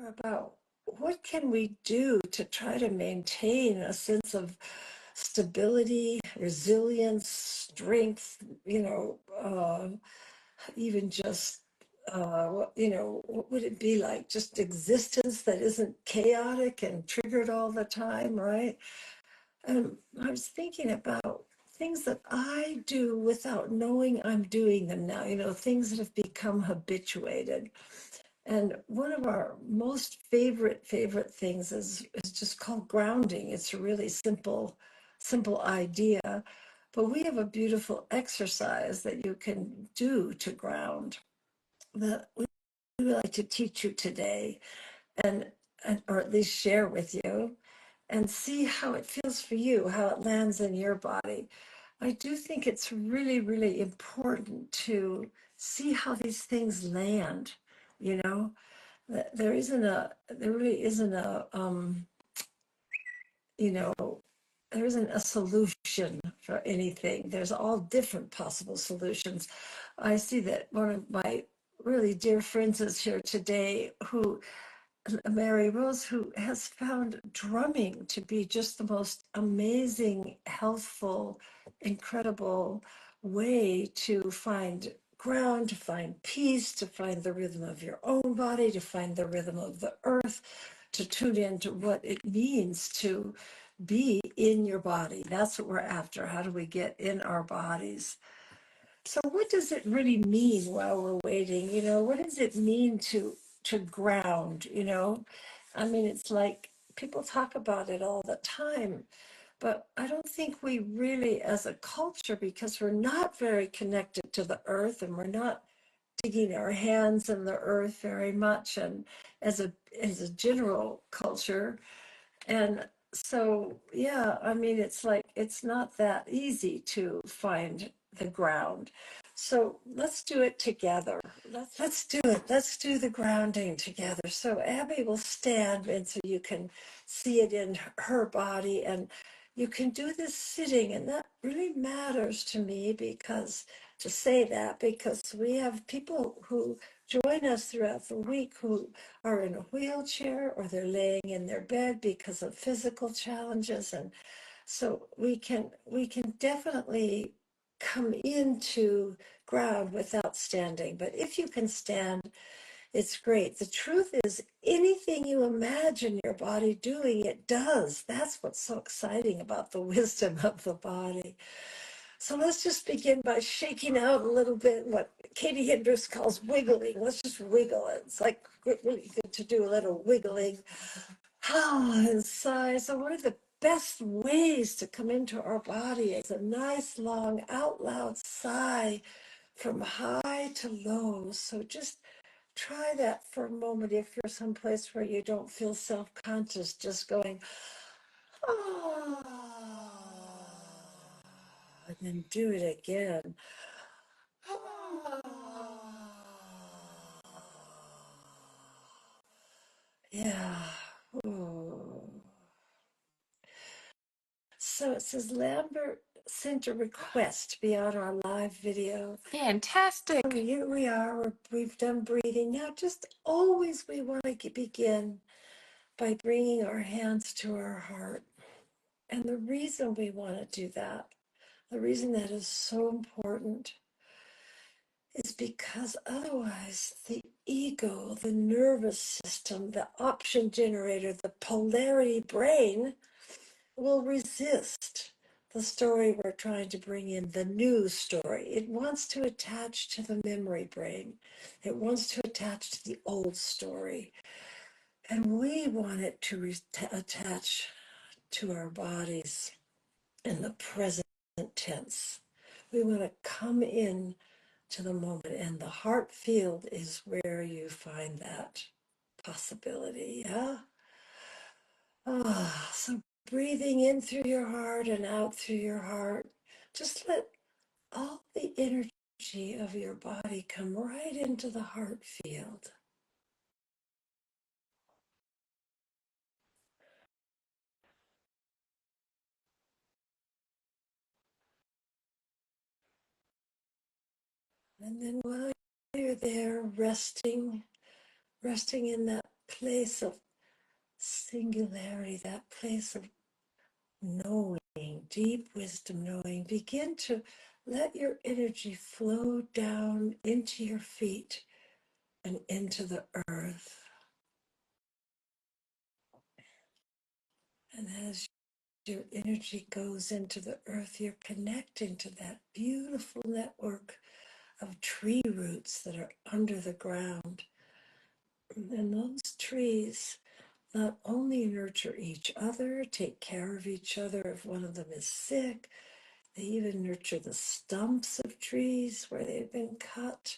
about what can we do to try to maintain a sense of stability, resilience, strength, even just, what would it be like? Just existence that isn't chaotic and triggered all the time, right? And I was thinking about things that I do without knowing I'm doing them now, things that have become habituated. And one of our most favorite things is just called grounding. It's a really simple idea, but we have a beautiful exercise that you can do to ground that we would like to teach you today, and, or at least share with you, and see how it feels for you, how it lands in your body. I do think it's really, really important to see how these things land, you know there really isn't you know, there isn't a solution for anything. There's all different possible solutions. I see that one of my really dear friends is here today, who Mary Rose, who has found drumming to be just the most amazing, healthful, incredible way to find ground, to find peace, to find the rhythm of your own body, to find the rhythm of the earth, to tune into what it means to be in your body. That's what we're after. How do we get in our bodies? So what does it really mean while we're waiting? What does it mean to ground, I mean, it's like people talk about it all the time, but I don't think we really, as a culture, because we're not very connected to the earth and we're not digging our hands in the earth very much, and as a general culture. And so, yeah, I mean, it's like it's not that easy to find the ground. So let's do it together. Let's do it. Let's do the grounding together. So Abby will stand, and so you can see it in her body, and you can do this sitting, and that really matters to me, because to say that, because we have people who join us throughout the week who are in a wheelchair, or they're laying in their bed because of physical challenges. And so we can definitely come into ground without standing. But if you can stand, it's great. The truth is, anything you imagine your body doing, it does. That's what's so exciting about the wisdom of the body. So let's just begin by shaking out a little bit what Katie Hendricks calls wiggling. Let's just wiggle it. It's like really good to do a little wiggling. And sigh. So one of the best ways to come into our body is a nice long out loud sigh from high to low. So just try that for a moment. If you're someplace where you don't feel self-conscious, just going, ah, and then do it again. Yeah. Ooh. So it says Lambert sent a request to be on our live video. So Fantastic. here we are. We've done breathing. Now, just always we want to begin by bringing our hands to our heart. And the reason we want to do that, the reason that is so important, is because otherwise the ego, the nervous system, the option generator, the polarity brain will resist the story we're trying to bring in, the new story. It wants to attach to the memory brain. It wants to attach to the old story. And we want it to attach to our bodies in the present tense. We want to come in to the moment, and the heart field is where you find that possibility. Yeah. So breathing in through your heart and out through your heart, just let all the energy of your body come right into the heart field. And then while you're there resting in that place of singularity, that place of knowing, deep wisdom knowing. Begin to let your energy flow down into your feet and into the earth. And as your energy goes into the earth, you're connecting to that beautiful network of tree roots that are under the ground. And those trees not only nurture each other, take care of each other if one of them is sick, they even nurture the stumps of trees where they've been cut.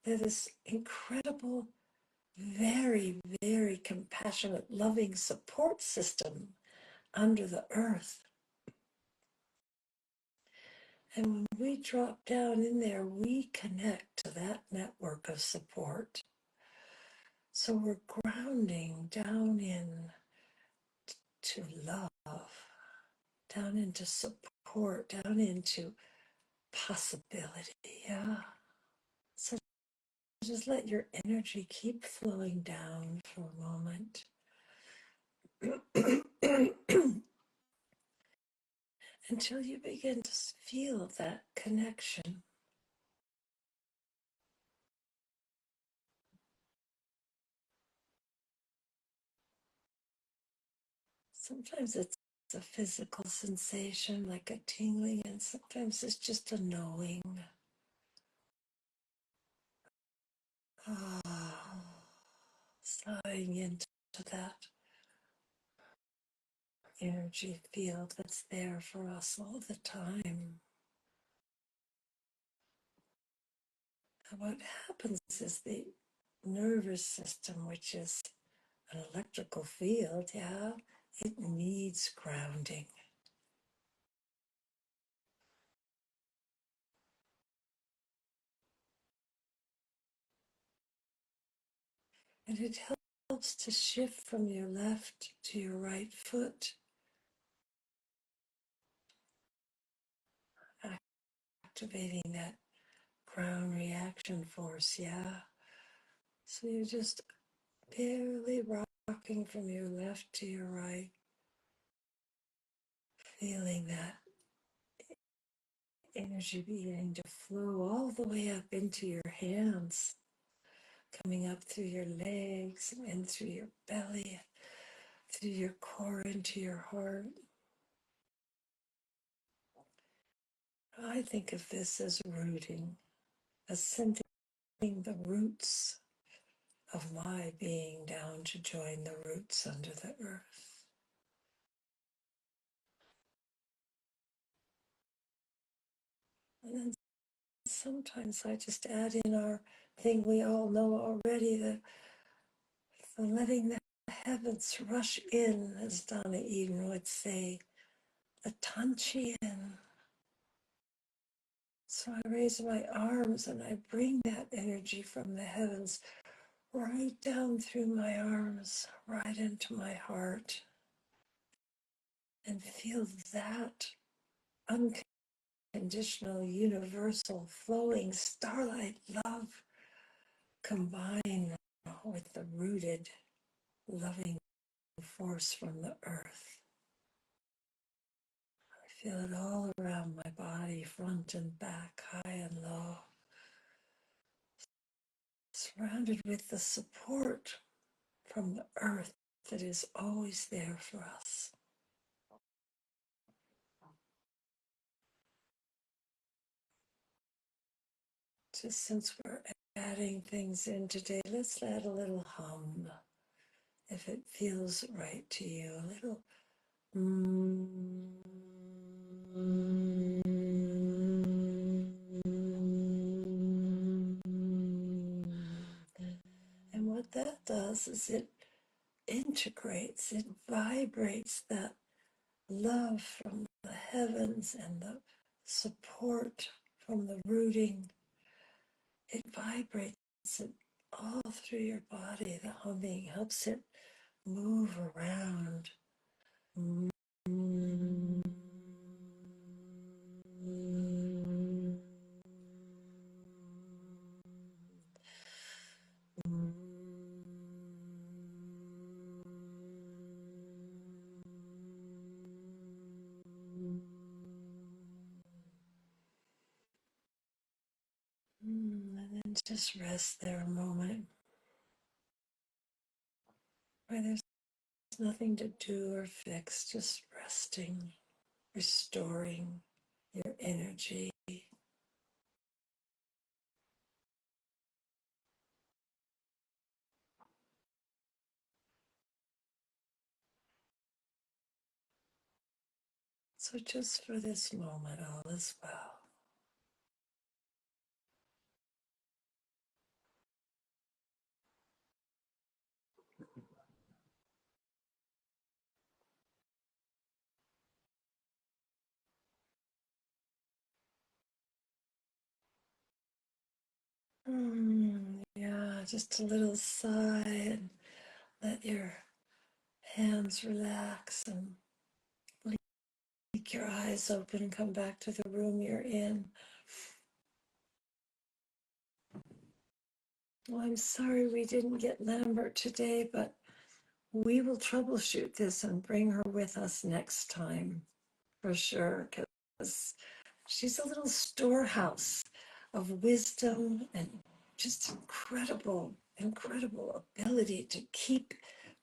They're this incredible, very, very compassionate, loving support system under the earth. And when we drop down in there, we connect to that network of support. So we're grounding down in to love, down into support, down into possibility. Yeah. So just let your energy keep flowing down for a moment. Until you begin to feel that connection. Sometimes it's a physical sensation like a tingling, and sometimes it's just a knowing. Ah, sliding into that energy field that's there for us all the time. And what happens is the nervous system, which is an electrical field, yeah, it needs grounding. And it helps to shift from your left to your right foot, activating that ground reaction force, yeah. So you're just barely rocking from your left to your right, feeling that energy beginning to flow all the way up into your hands, coming up through your legs and through your belly, through your core into your heart. I think of this as rooting, as sending the roots of my being down to join the roots under the earth. And then sometimes I just add in our thing we all know already, that the letting the heavens rush in, as Donna Eden would say, the Tanchian. So I raise my arms and I bring that energy from the heavens right down through my arms, right into my heart, and feel that unconditional, universal, flowing starlight love combine with the rooted, loving force from the earth. I feel it all around my body, front and back, high and low, surrounded with the support from the earth that is always there for us. Just since we're adding things in today, let's add a little hum, if it feels right to you, a little mm. And what that does is it integrates, it vibrates that love from the heavens and the support from the rooting. It vibrates it all through your body. The humming helps it move around. Mm. Just rest there a moment where there's nothing to do or fix, just resting, restoring your energy. So just for this moment, all is well. Yeah, just a little sigh and let your hands relax and keep your eyes open and come back to the room you're in. Well, I'm sorry we didn't get Lambert today, but we will troubleshoot this and bring her with us next time for sure, because she's a little storehouse of wisdom and just incredible ability to keep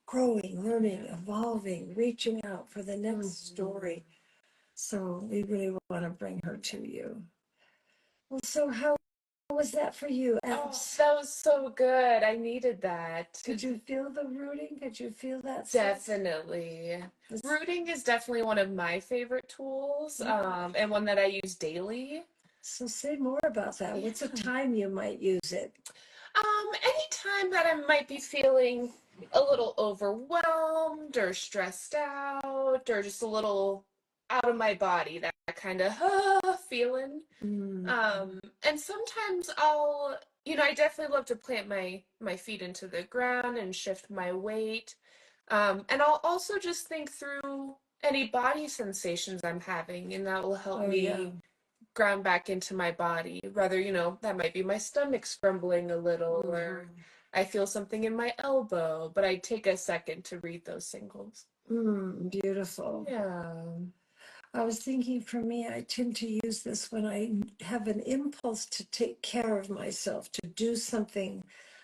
growing, learning, evolving, reaching out for the next story. So we really want to bring her to you. Well, so how was that for you, Oh, Abs? that was so good. I needed that. Could you feel the rooting? Could you feel that? Definitely. This- Rooting is definitely one of my favorite tools, Yeah. and one that I use daily. So say more about that. What's a Yeah. time you might use it? Anytime that I might be feeling a little overwhelmed or stressed out or just a little out of my body, that kind of feeling. Mm. And sometimes I definitely love to plant my feet into the ground and shift my weight. And I'll also just think through any body sensations I'm having, and that will help Oh, yeah. me ground back into my body. Rather, that might be my stomach grumbling a little, or I feel something in my elbow, but I take a second to read those signals. Beautiful. Yeah. I was thinking for me, I tend to use this when I have an impulse to take care of myself, to do something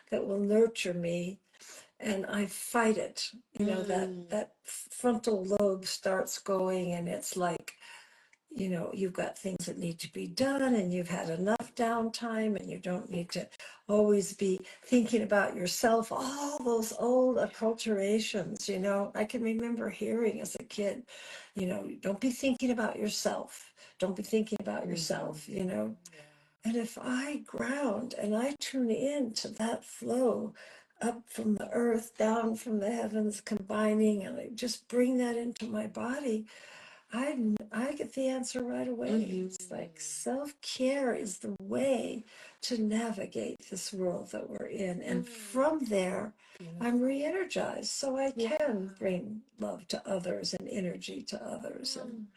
that will nurture me, and I fight it. That frontal lobe starts going, and it's like, you've got things that need to be done and you've had enough downtime and you don't need to always be thinking about yourself. All those old acculturations, I can remember hearing as a kid, don't be thinking about yourself. Don't be thinking about yourself. And if I ground and I tune in to that flow up from the earth, down from the heavens, combining, and I just bring that into my body, I get the answer right away. It's like self-care is the way to navigate this world that we're in. And from there, I'm re-energized so I can bring love to others and energy to others. And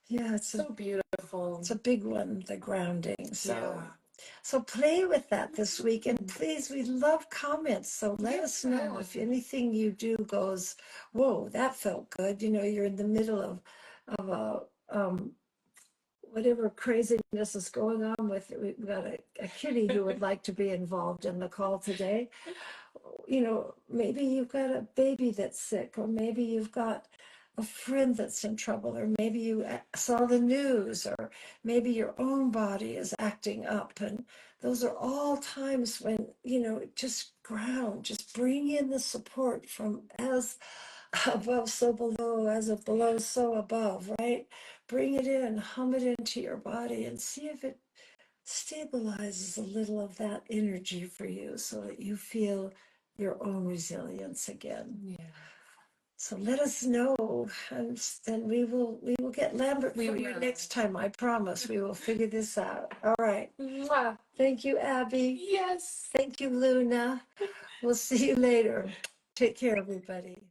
yeah, it's So beautiful. a big one, the grounding. So Yeah. so play with that this week, and please, we love comments. So let us know if anything you do goes, whoa, that felt good. You're in the middle of a whatever craziness is going on with. We've got a kitty who would like to be involved in the call today. Maybe you've got a baby that's sick, or maybe you've got a friend that's in trouble, or maybe you saw the news, or maybe your own body is acting up. And those are all times when, just ground, just bring in the support from as above, so below, as of below, so above, right? Bring it in, hum it into your body, and see if it stabilizes a little of that energy for you so that you feel your own resilience again. Yeah. So let us know, and we will get Lambert for you next time. I promise we will figure this out. All right. Mwah. Thank you, Abby. Yes. Thank you, Luna. We'll see you later. Take care, everybody.